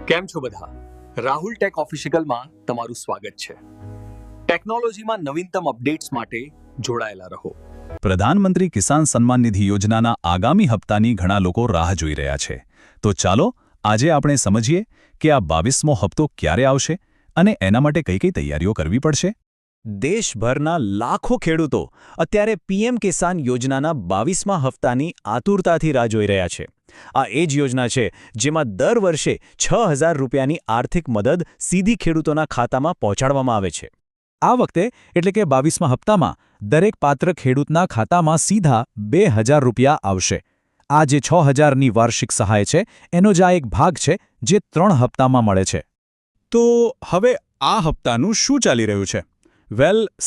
કેમ છો બધા? રાહુલ ટેક ઓફિશિયલમાં તમારું સ્વાગત છે. ટેકનોલોજીમાં નવીનતમ અપડેટ્સ માટે જોડાયેલા રહો. પ્રધાનમંત્રી કિસાન સન્માન નિધિ યોજનાના આગામી હપ્તાની ઘણા લોકો રાહ જોઈ રહ્યા છે. તો ચાલો આજે આપણે સમજીએ કે આ 22મો હપ્તો ક્યારે આવશે અને એના માટે કઈ કઈ તૈયારીઓ કરવી પડશે. દેશભરના લાખો ખેડૂતો અત્યારે પીએમ કિસાન યોજનાના 22મા હપ્તાની આતુરતાથી રાહ જોઈ રહ્યા છે. આ એ જ યોજના છે જેમાં દર વર્ષે 6,000 રૂપિયાની આર્થિક મદદ સીધી ખેડૂતોના ખાતામાં પહોંચાડવામાં આવે છે. આ વખતે એટલે કે 22મા હપ્તામાં દરેક પાત્ર ખેડૂતના ખાતામાં સીધા 2,000 રૂપિયા આવશે. આ જે 6,000ની વાર્ષિક સહાય છે એનો જ આ એક ભાગ છે જે 3 હપ્તામાં મળે છે. તો હવે આ હપ્તાનું શું ચાલી રહ્યું છે?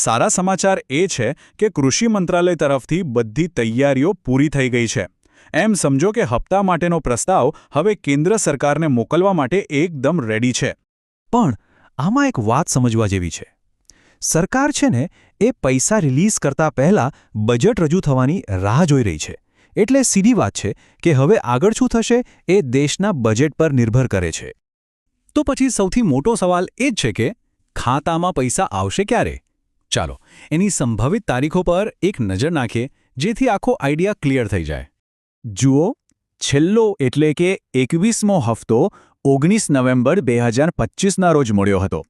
સારા સમાચાર એ છે કે કૃષિ મંત્રાલય તરફથી બધી તૈયારીઓ પૂરી થઈ ગઈ છે. એમ સમજો કે હપ્તા માટેનો પ્રસ્તાવ હવે કેન્દ્ર સરકારને મોકલવા માટે એકદમ રેડી છે. પણ આમાં એક વાત સમજવા જેવી છે. સરકાર છે ને એ પૈસા રિલીઝ કરતા પહેલા બજેટ રજૂ થવાની રાહ જોઈ રહી છે. એટલે સીધી વાત છે કે હવે આગળ શું થશે એ દેશના બજેટ પર નિર્ભર કરે છે. તો પછી સૌથી મોટો સવાલ એ જ છે કે ખાતામાં પૈસા આવશે ક્યારે? ચાલો એની સંભવિત તારીખો પર એક નજર નાખીએ જેથી આખો આઈડિયા ક્લિયર થઈ જાય. જુઓ, છેલ્લો એટલે કે 21મો હપ્તો 19 નવેમ્બર 2025ના રોજ મળ્યો હતો.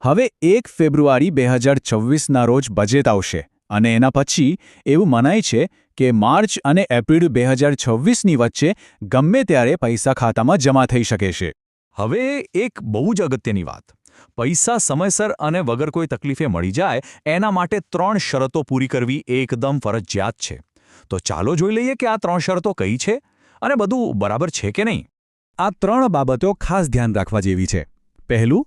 હવે 1 ફેબ્રુઆરી 2026ના રોજ બજેટ આવશે અને એના પછી એવું મનાય છે કે માર્ચ અને એપ્રિલ 2026ની વચ્ચે ગમે ત્યારે પૈસા ખાતામાં જમા થઈ શકે છે. હવે એક બહુ જ અગત્યની વાત. પૈસા સમયસર અને વગર કોઈ તકલીફે મળી જાય એના માટે 3 શરતો પૂરી કરવી એકદમ ફરજિયાત છે. તો ચાલો જોઈ લઈએ કે આ 3 શરતો કઈ છે અને બધું બરાબર છે કે નહીં. આ 3 બાબતો ખાસ ધ્યાન રાખવા જેવી છે. પહેલું,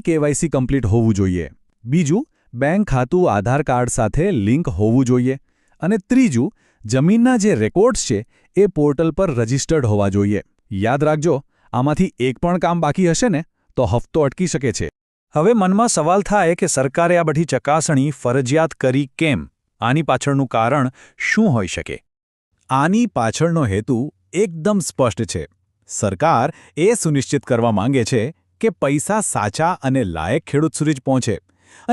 KYC કમ્પ્લીટ હોવું જોઈએ. બીજું, બેંક ખાતું આધાર કાર્ડ સાથે લિંક હોવું જોઈએ. અને ત્રીજું, જમીનના જે રેકોર્ડ્સ છે એ પોર્ટલ પર રજિસ્ટર્ડ હોવા જોઈએ. યાદ રાખજો, આમાંથી એક પણ કામ બાકી હશે ને તો હપ્તો અટકી શકે છે. હવે મનમાં સવાલ થાય કે સરકારે આ બધી ચકાસણી ફરજિયાત કરી કેમ? આની પાછળનું કારણ શું હોઈ શકે? આની પાછળનો હેતુ એકદમ સ્પષ્ટ છે. સરકાર એ સુનિશ્ચિત કરવા માંગે છે કે પૈસા સાચા અને લાયક ખેડૂત સુધી જ પહોંચે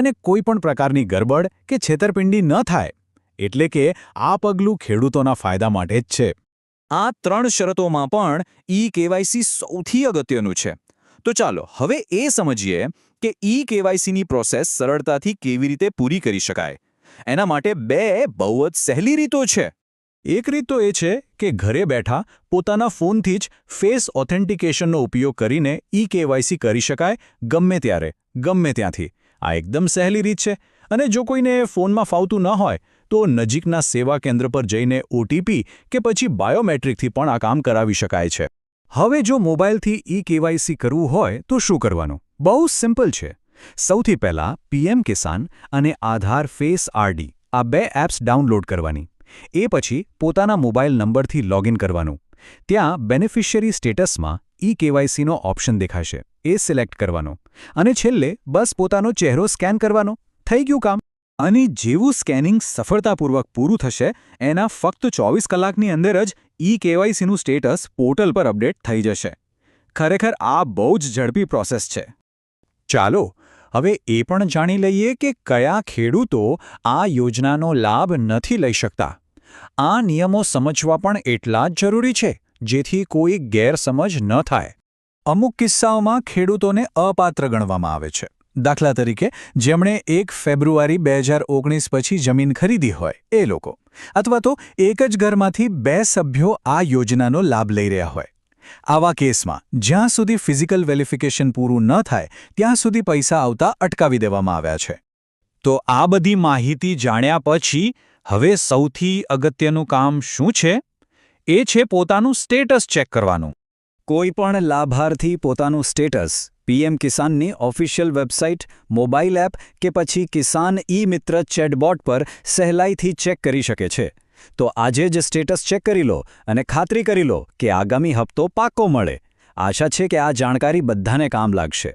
અને કોઈ પણ પ્રકારની ગરબડ કે છેતરપિંડી ન થાય. એટલે કે આ પગલું ખેડૂતોના ફાયદા માટે જ છે. આ 3 શરતોમાં પણ KYC સૌથી અગત્યનું છે. તો ચાલો હવે એ સમજીએ કે KYCની પ્રોસેસ સરળતાથી કેવી રીતે પૂરી કરી શકાય. એના માટે 2 બહુ જ સહેલી રીતો છે. એક રીત તો એ છે કે ઘરે બેઠા પોતાના ફોનથી જ ફેસ ઓથેન્ટિકેશનનો ઉપયોગ કરીને KYC કરી શકાય ગમે ત્યારે, ગમે ત્યાંથી. આ એકદમ સહેલી રીત છે અને જો કોઈને ફોનમાં ફાવતું ન હોય તો નજીકના સેવા કેન્દ્ર પર જઈને OTP કે પછી બાયોમેટ્રિકથી પણ આ કામ કરાવી શકાય છે. હવે જો મોબાઈલથી KYC કરવું હોય તો શું કરવાનું? બહુ સિમ્પલ છે. સૌથી પહેલાં PM કિસાન અને આધાર ફેસ RD આ 2 એપ્સ ડાઉનલોડ કરવાની. એ પછી પોતાના મોબાઈલ નંબરથી લોગિન કરવાનું. ત્યાં બેનિફિશિયરી સ્ટેટસમાં KYCનો ઓપ્શન દેખાશે. એ સિલેક્ટ કરવાનો અને છેલ્લે બસ પોતાનો ચહેરો સ્કેન કરવાનો. થઈ ગયું કામ. અને જેવું સ્કેનિંગ સફળતાપૂર્વક પૂરું થશે એના ફક્ત 24 કલાકની અંદર જ KYCનું સ્ટેટસ પોર્ટલ પર અપડેટ થઈ જશે. ખરેખર આ બહુ જ ઝડપી પ્રોસેસ છે. ચાલો હવે એ પણ જાણી લઈએ કે કયા ખેડૂતો આ યોજનાનો લાભ નથી લઈ શકતા. આ નિયમો સમજવા પણ એટલા જ જરૂરી છે જેથી કોઈ ગેરસમજ ન થાય. અમુક કિસ્સાઓમાં ખેડૂતોને અપાત્ર ગણવામાં આવે છે. દાખલા તરીકે જેમણે 1 ફેબ્રુઆરી 2019 પછી જમીન ખરીદી હોય એ લોકો, અથવા તો એક જ ઘરમાંથી 2 સભ્યો આ યોજનાનો લાભ લઈ રહ્યા હોય. આવા કેસમાં જ્યાં સુધી ફિઝિકલ વેરિફિકેશન પૂરું ન થાય ત્યાં સુધી પૈસા આવતા અટકાવી દેવામાં આવ્યા છે. તો આ બધી માહિતી જાણ્યા પછી હવે સૌથી અગત્યનું કામ શું છે? એ છે પોતાનું સ્ટેટસ ચેક કરવાનું. કોઈ પણ લાભાર્થી પોતાનું સ્ટેટસ PM કિસાનની ઓફિશિયલ વેબસાઇટ, મોબાઈલ એપ કે પછી કિસાન મિત્ર ચેટબોટ પર સહેલાઈથી ચેક કરી શકે છે. તો આજે જ સ્ટેટસ ચેક કરી લો અને ખાતરી કરી લો કે આગામી હપ્તો પાક્કો મળે. આશા છે કે આ જાણકારી બધાને કામ લાગશે.